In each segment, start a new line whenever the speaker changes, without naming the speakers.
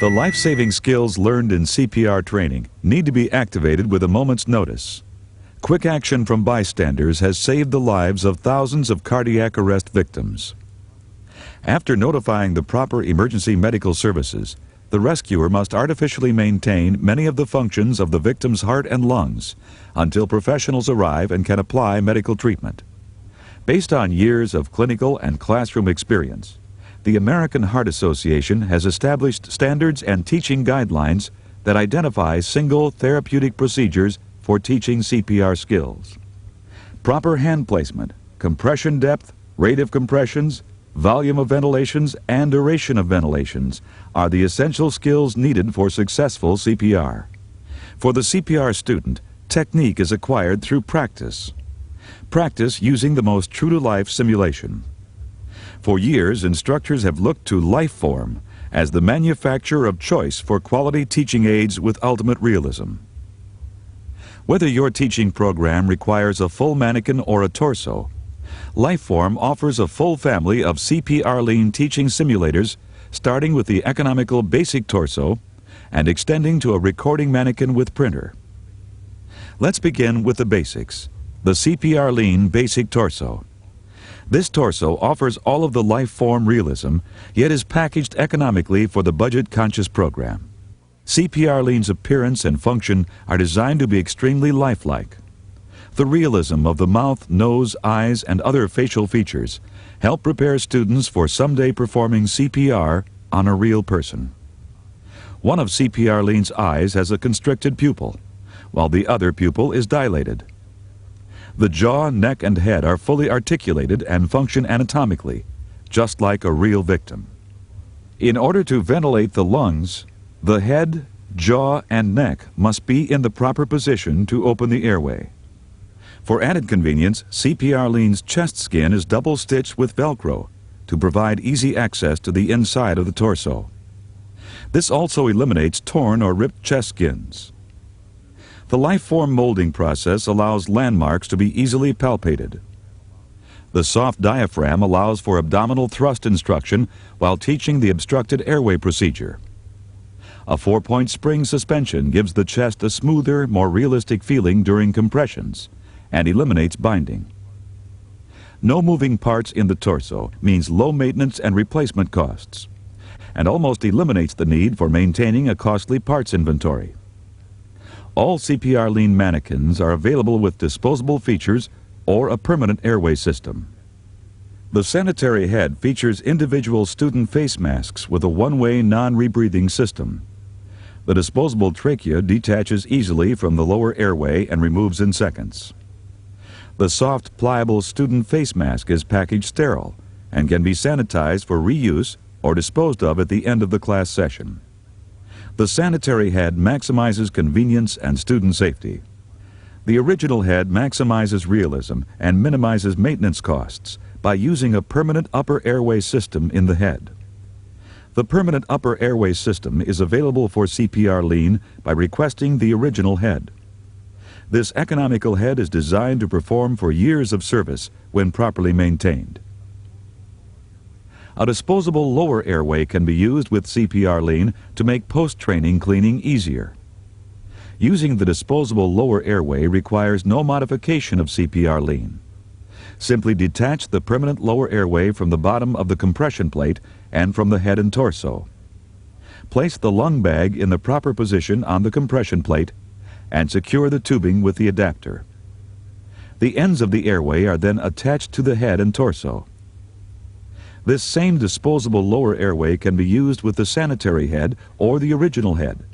The life-saving skills learned in CPR training need to be activated with a moment's notice. Quick action from bystanders has saved the lives of thousands of cardiac arrest victims. After notifying the proper emergency medical services, the rescuer must artificially maintain many of the functions of the victim's heart and lungs until professionals arrive and can apply medical treatment. Based on years of clinical and classroom experience, the American Heart Association has established standards and teaching guidelines that identify single therapeutic procedures for teaching CPR skills. Proper hand placement, compression depth, rate of compressions, volume of ventilations, and duration of ventilations are the essential skills needed for successful CPR. For the CPR student, technique is acquired through practice. Practice using the most true-to-life simulation. For years, instructors have looked to Lifeform as the manufacturer of choice for quality teaching aids with ultimate realism. Whether your teaching program requires a full manikin or a torso, Lifeform offers a full family of CPARLENE teaching simulators, starting with the economical basic torso and extending to a recording manikin with printer. Let's begin with the basics, the CPARLENE Basic Torso. This torso offers all of the Lifeform realism, yet is packaged economically for the budget-conscious program. CPARLENE's appearance and function are designed to be extremely lifelike. The realism of the mouth, nose, eyes, and other facial features help prepare students for someday performing CPR on a real person. One of CPARLENE's eyes has a constricted pupil, while the other pupil is dilated. The jaw, neck, and head are fully articulated and function anatomically, just like a real victim. In order to ventilate the lungs, the head, jaw, and neck must be in the proper position to open the airway. For added convenience, CPARLENE's chest skin is double-stitched with Velcro to provide easy access to the inside of the torso. This also eliminates torn or ripped chest skins. The Lifeform molding process allows landmarks to be easily palpated. The soft diaphragm allows for abdominal thrust instruction while teaching the obstructed airway procedure. A 4-point spring suspension gives the chest a smoother, more realistic feeling during compressions and eliminates binding. No moving parts in the torso means low maintenance and replacement costs, and almost eliminates the need for maintaining a costly parts inventory. All CPARLENE mannequins are available with disposable features or a permanent airway system. The sanitary head features individual student face masks with a one-way non-rebreathing system. The disposable trachea detaches easily from the lower airway and removes in seconds. The soft, pliable student face mask is packaged sterile and can be sanitized for reuse or disposed of at the end of the class session. The sanitary head maximizes convenience and student safety. The original head maximizes realism and minimizes maintenance costs by using a permanent upper airway system in the head. The permanent upper airway system is available for CPARLENE by requesting the original head. This economical head is designed to perform for years of service when properly maintained. A disposable lower airway can be used with CPARLENE to make post-training cleaning easier. Using the disposable lower airway requires no modification of CPARLENE. Simply detach the permanent lower airway from the bottom of the compression plate and from the head and torso. Place the lung bag in the proper position on the compression plate and secure the tubing with the adapter. The ends of the airway are then attached to the head and torso. This same disposable lower airway can be used with the sanitary head or the original head,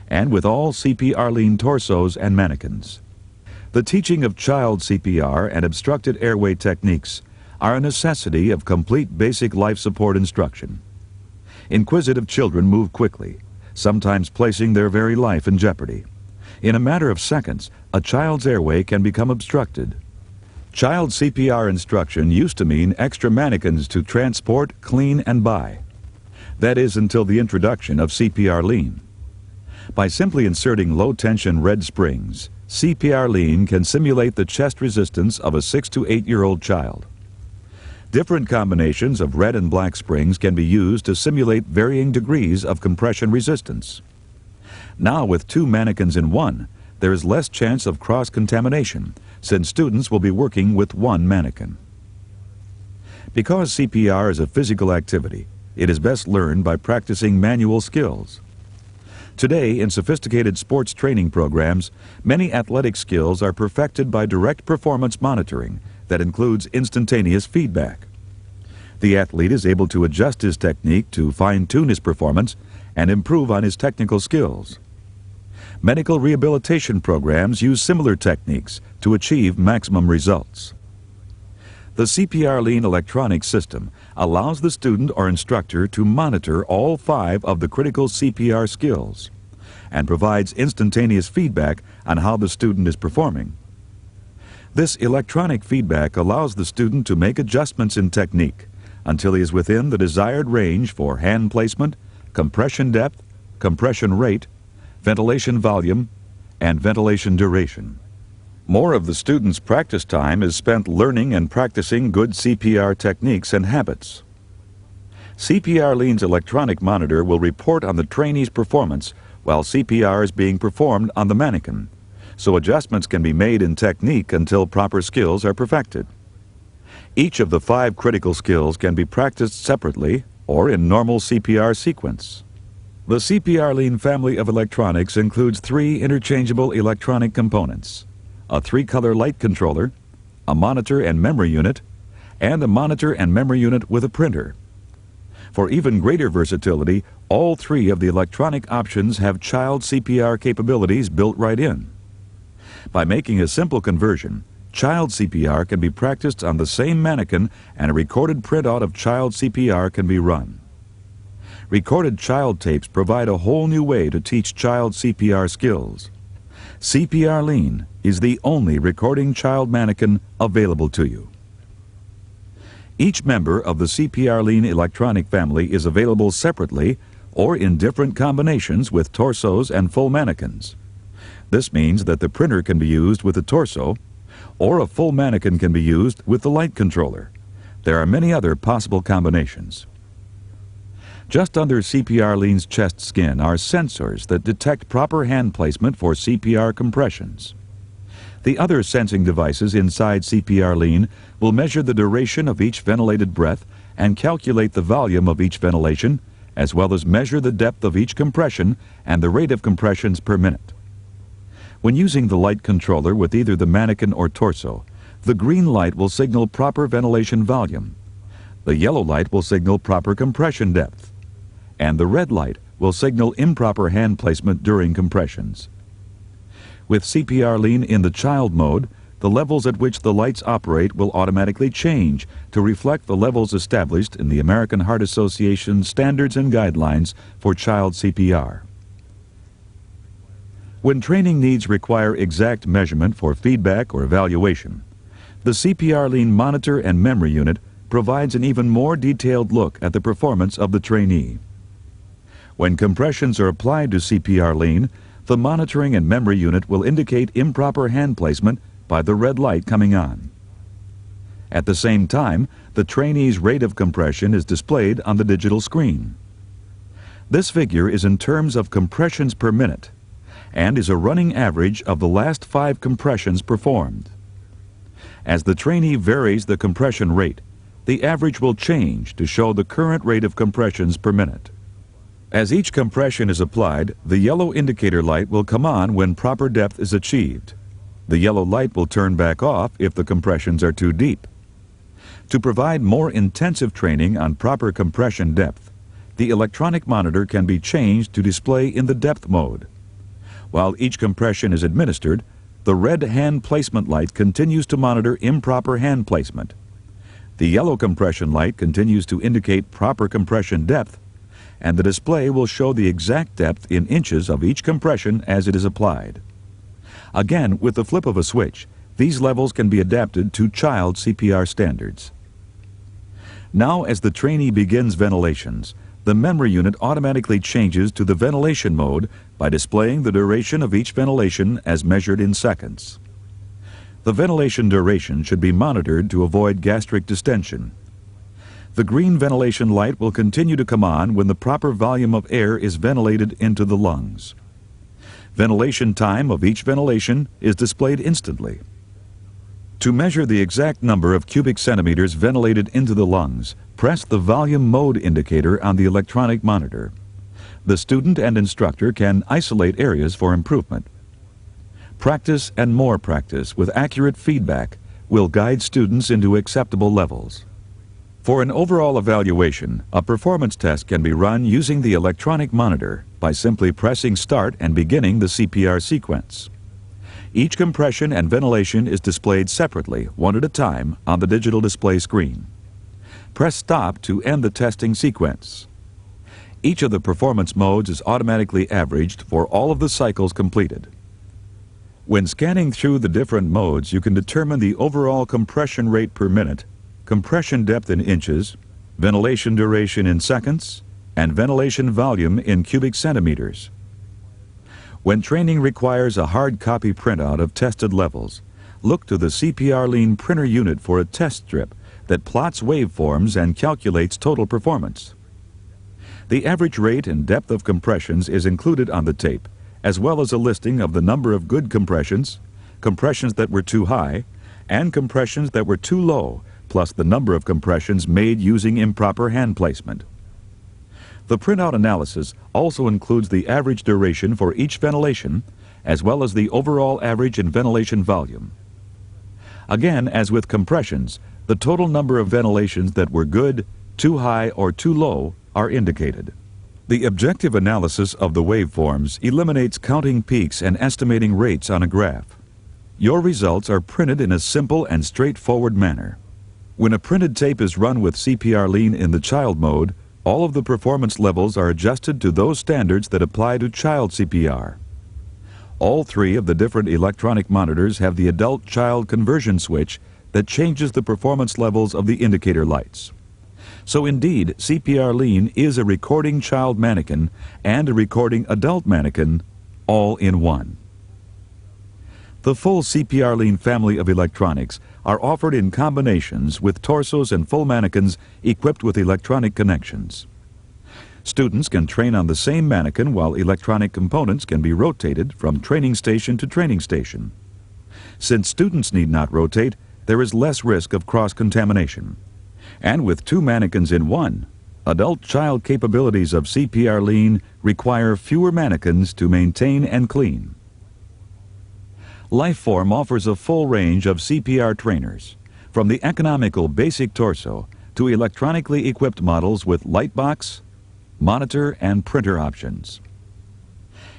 and with all CPARLENE torsos and mannequins. The teaching of child CPR and obstructed airway techniques are a necessity of complete basic life support instruction. Inquisitive children move quickly, sometimes placing their very life in jeopardy. In a matter of seconds, a child's airway can become obstructed. Child CPR instruction used to mean extra mannequins to transport, clean, and buy. That is until the introduction of CPARLENE. By simply inserting low-tension red springs, CPARLENE can simulate the chest resistance of a 6 to 8-year-old child. Different combinations of red and black springs can be used to simulate varying degrees of compression resistance. Now, with 2 mannequins in one, there is less chance of cross-contamination, since students will be working with 1 mannequin. Because CPR is a physical activity, it is best learned by practicing manual skills. Today, in sophisticated sports training programs, many athletic skills are perfected by direct performance monitoring that includes instantaneous feedback. The athlete is able to adjust his technique to fine-tune his performance and improve on his technical skills. Medical rehabilitation programs use similar techniques to achieve maximum results. The CPARLENE electronic system allows the student or instructor to monitor all 5 of the critical CPR skills and provides instantaneous feedback on how the student is performing. This electronic feedback allows the student to make adjustments in technique until he is within the desired range for hand placement, compression depth, compression rate, ventilation volume, and ventilation duration. More of the student's practice time is spent learning and practicing good CPR techniques and habits. CPARLENE's electronic monitor will report on the trainee's performance while CPR is being performed on the mannequin, so adjustments can be made in technique until proper skills are perfected. Each of the 5 critical skills can be practiced separately or in normal CPR sequence. The CPARLENE family of electronics includes 3 interchangeable electronic components: a 3-color light controller, a monitor and memory unit, and a monitor and memory unit with a printer. For even greater versatility, all 3 of the electronic options have child CPR capabilities built right in. By making a simple conversion, child CPR can be practiced on the same mannequin and a recorded printout of child CPR can be run. Recorded child tapes provide a whole new way to teach child CPR skills. CPARLENE is the only recording child mannequin available to you. Each member of the CPARLENE electronic family is available separately or in different combinations with torsos and full mannequins. This means that the printer can be used with the torso, or a full mannequin can be used with the light controller. There are many other possible combinations. Just under CPARLENE's chest skin are sensors that detect proper hand placement for CPR compressions. The other sensing devices inside CPARLENE will measure the duration of each ventilated breath and calculate the volume of each ventilation, as well as measure the depth of each compression and the rate of compressions per minute. When using the light controller with either the mannequin or torso, the green light will signal proper ventilation volume, the yellow light will signal proper compression depth, and the red light will signal improper hand placement during compressions. With CPARLENE in the child mode, the levels at which the lights operate will automatically change to reflect the levels established in the American Heart Association Standards and Guidelines for Child CPR. When training needs require exact measurement for feedback or evaluation, the CPARLENE monitor and memory unit provides an even more detailed look at the performance of the trainee. When compressions are applied to CPARLENE, the monitoring and memory unit will indicate improper hand placement by the red light coming on. At the same time, the trainee's rate of compression is displayed on the digital screen. This figure is in terms of compressions per minute and is a running average of the last 5 compressions performed. As the trainee varies the compression rate, the average will change to show the current rate of compressions per minute. As each compression is applied, the yellow indicator light will come on when proper depth is achieved. The yellow light will turn back off if the compressions are too deep. To provide more intensive training on proper compression depth, the electronic monitor can be changed to display in the depth mode. While each compression is administered, the red hand placement light continues to monitor improper hand placement. The yellow compression light continues to indicate proper compression depth, and the display will show the exact depth in inches of each compression as it is applied. Again, with the flip of a switch, these levels can be adapted to child CPR standards. Now, as the trainee begins ventilations, the memory unit automatically changes to the ventilation mode by displaying the duration of each ventilation as measured in seconds. The ventilation duration should be monitored to avoid gastric distension, The green ventilation light will continue to come on when the proper volume of air is ventilated into the lungs. Ventilation time of each ventilation is displayed instantly. To measure the exact number of cubic centimeters ventilated into the lungs, press the volume mode indicator on the electronic monitor. The student and instructor can isolate areas for improvement. Practice and more practice with accurate feedback will guide students into acceptable levels. For an overall evaluation, a performance test can be run using the electronic monitor by simply pressing start and beginning the CPR sequence. Each compression and ventilation is displayed separately, one at a time, on the digital display screen. Press stop to end the testing sequence. Each of the performance modes is automatically averaged for all of the cycles completed. When scanning through the different modes, you can determine the overall compression rate per minute, compression depth in inches, ventilation duration in seconds, and ventilation volume in cubic centimeters. When training requires a hard copy printout of tested levels, look to the CPARLENE printer unit for a test strip that plots waveforms and calculates total performance. The average rate and depth of compressions is included on the tape, as well as a listing of the number of good compressions, compressions that were too high, and compressions that were too low, plus the number of compressions made using improper hand placement. The printout analysis also includes the average duration for each ventilation, as well as the overall average in ventilation volume. Again, as with compressions, the total number of ventilations that were good, too high, or too low are indicated. The objective analysis of the waveforms eliminates counting peaks and estimating rates on a graph. Your results are printed in a simple and straightforward manner. When a printed tape is run with CPARLENE in the child mode, all of the performance levels are adjusted to those standards that apply to child CPR. All three of the different electronic monitors have the adult-child conversion switch that changes the performance levels of the indicator lights. So indeed, CPARLENE is a recording child manikin and a recording adult manikin, all in one. The full CPARLENE family of electronics are offered in combinations with torsos and full manikins equipped with electronic connections. Students can train on the same manikin while electronic components can be rotated from training station to training station. Since students need not rotate, there is less risk of cross-contamination. And with two manikins in one, adult-child capabilities of CPARLENE require fewer manikins to maintain and clean. Lifeform offers a full range of CPR trainers, from the economical basic torso to electronically equipped models with lightbox, monitor, and printer options.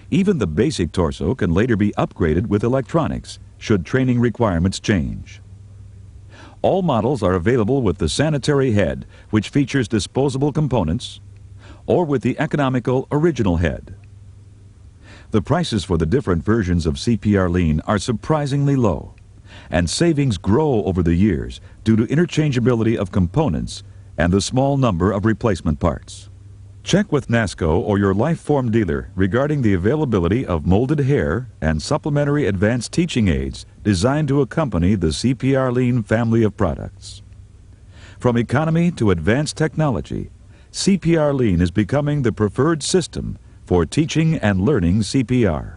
Even the basic torso can later be upgraded with electronics should training requirements change. All models are available with the sanitary head, which features disposable components, or with the economical original head. The prices for the different versions of CPARLENE are surprisingly low, and savings grow over the years due to interchangeability of components and the small number of replacement parts. Check with NASCO or your Lifeform dealer regarding the availability of molded hair and supplementary advanced teaching aids designed to accompany the CPARLENE family of products. From economy to advanced technology, CPARLENE is becoming the preferred system for teaching and learning CPR.